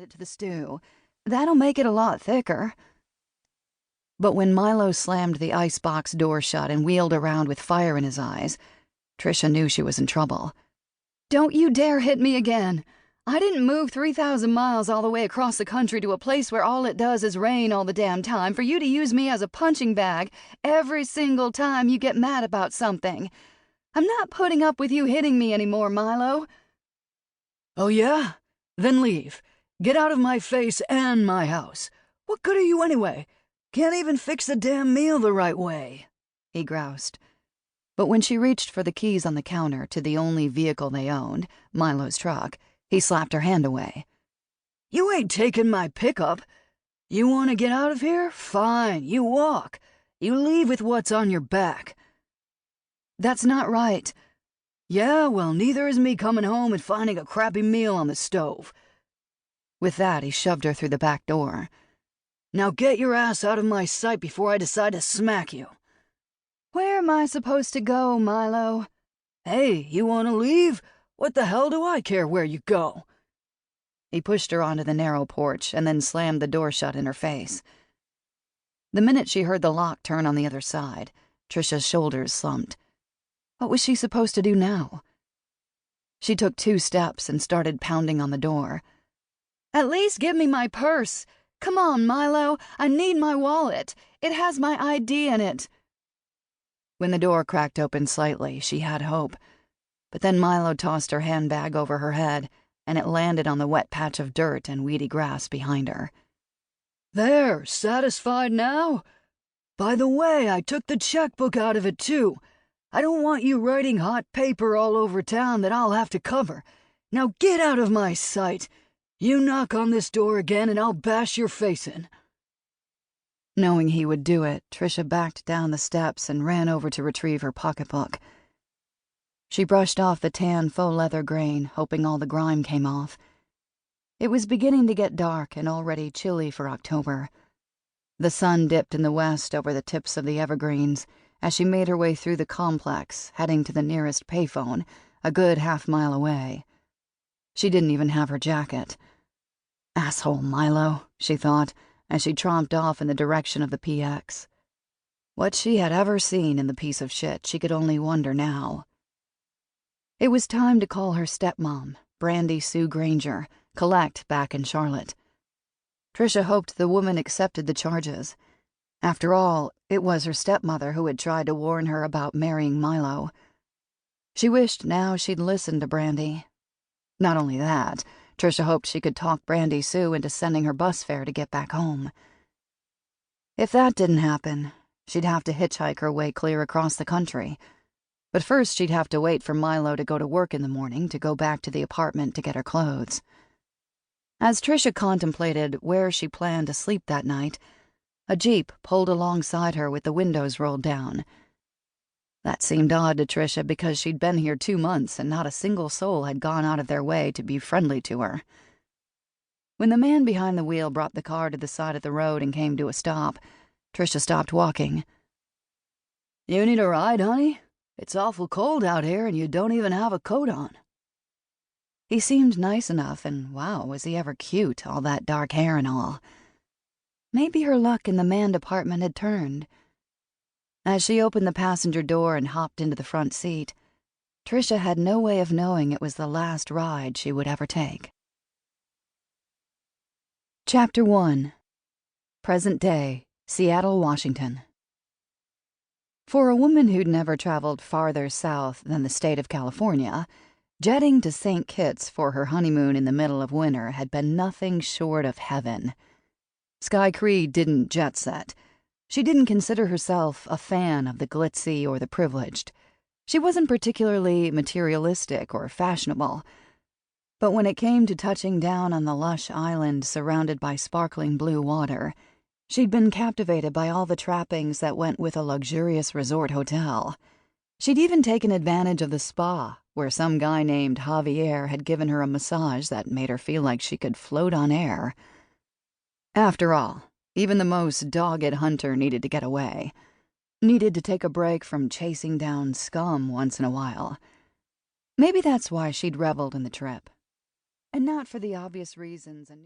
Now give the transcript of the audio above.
it to the stew. That'll make it a lot thicker." But when Milo slammed the icebox door shut and wheeled around with fire in his eyes, Trisha knew she was in trouble. "Don't you dare hit me again. I didn't move 3,000 miles all the way across the country to a place where all it does is rain all the damn time for you to use me as a punching bag every single time you get mad about something. I'm not putting up with you hitting me anymore, Milo." "Oh yeah? Then leave. Get out of my face and my house. What good are you anyway? Can't even fix the damn meal the right way," he groused. But when she reached for the keys on the counter to the only vehicle they owned, Milo's truck, he slapped her hand away. "You ain't taking my pickup. You want to get out of here? Fine, you walk. You leave with what's on your back." "That's not right." "Yeah, well, neither is me coming home and finding a crappy meal on the stove." With that, he shoved her through the back door. "Now get your ass out of my sight before I decide to smack you." "Where am I supposed to go, Milo?" "Hey, you want to leave? What the hell do I care where you go?" He pushed her onto the narrow porch and then slammed the door shut in her face. The minute she heard the lock turn on the other side, Trisha's shoulders slumped. What was she supposed to do now? She took 2 steps and started pounding on the door. "At least give me my purse. Come on, Milo. I need my wallet. It has my ID in it." When the door cracked open slightly, she had hope. But then Milo tossed her handbag over her head, and it landed on the wet patch of dirt and weedy grass behind her. "There, satisfied now? By the way, I took the checkbook out of it, too. I don't want you writing hot paper all over town that I'll have to cover. Now get out of my sight. You knock on this door again and I'll bash your face in." Knowing he would do it, Trisha backed down the steps and ran over to retrieve her pocketbook. She brushed off the tan faux leather grain, hoping all the grime came off. It was beginning to get dark and already chilly for October. The sun dipped in the west over the tips of the evergreens as she made her way through the complex, heading to the nearest payphone, a good half-mile away. She didn't even have her jacket. "Asshole Milo," she thought, as she tromped off in the direction of the PX. What she had ever seen in the piece of shit, she could only wonder now. It was time to call her stepmom, Brandy Sue Granger, collect back in Charlotte. Trisha hoped the woman accepted the charges. After all, it was her stepmother who had tried to warn her about marrying Milo. She wished now she'd listened to Brandy. Not only that, Trisha hoped she could talk Brandy Sue into sending her bus fare to get back home. If that didn't happen, she'd have to hitchhike her way clear across the country. But first she'd have to wait for Milo to go to work in the morning to go back to the apartment to get her clothes. As Trisha contemplated where she planned to sleep that night, a Jeep pulled alongside her with the windows rolled down. That seemed odd to Trisha because she'd been here 2 months and not a single soul had gone out of their way to be friendly to her. When the man behind the wheel brought the car to the side of the road and came to a stop, Trisha stopped walking. "You need a ride, honey? It's awful cold out here and you don't even have a coat on." He seemed nice enough, and wow, was he ever cute, all that dark hair and all. Maybe her luck in the man department had turned. As she opened the passenger door and hopped into the front seat, Trisha had no way of knowing it was the last ride she would ever take. Chapter 1. Present Day, Seattle, Washington. For a woman who'd never traveled farther south than the state of California, jetting to St. Kitts for her honeymoon in the middle of winter had been nothing short of heaven. Skye didn't jet set. She didn't consider herself a fan of the glitzy or the privileged. She wasn't particularly materialistic or fashionable. But when it came to touching down on the lush island surrounded by sparkling blue water, she'd been captivated by all the trappings that went with a luxurious resort hotel. She'd even taken advantage of the spa, where some guy named Javier had given her a massage that made her feel like she could float on air. After all, even the most dogged hunter needed to get away. Needed to take a break from chasing down scum once in a while. Maybe that's why she'd reveled in the trip. And not for the obvious reasons a new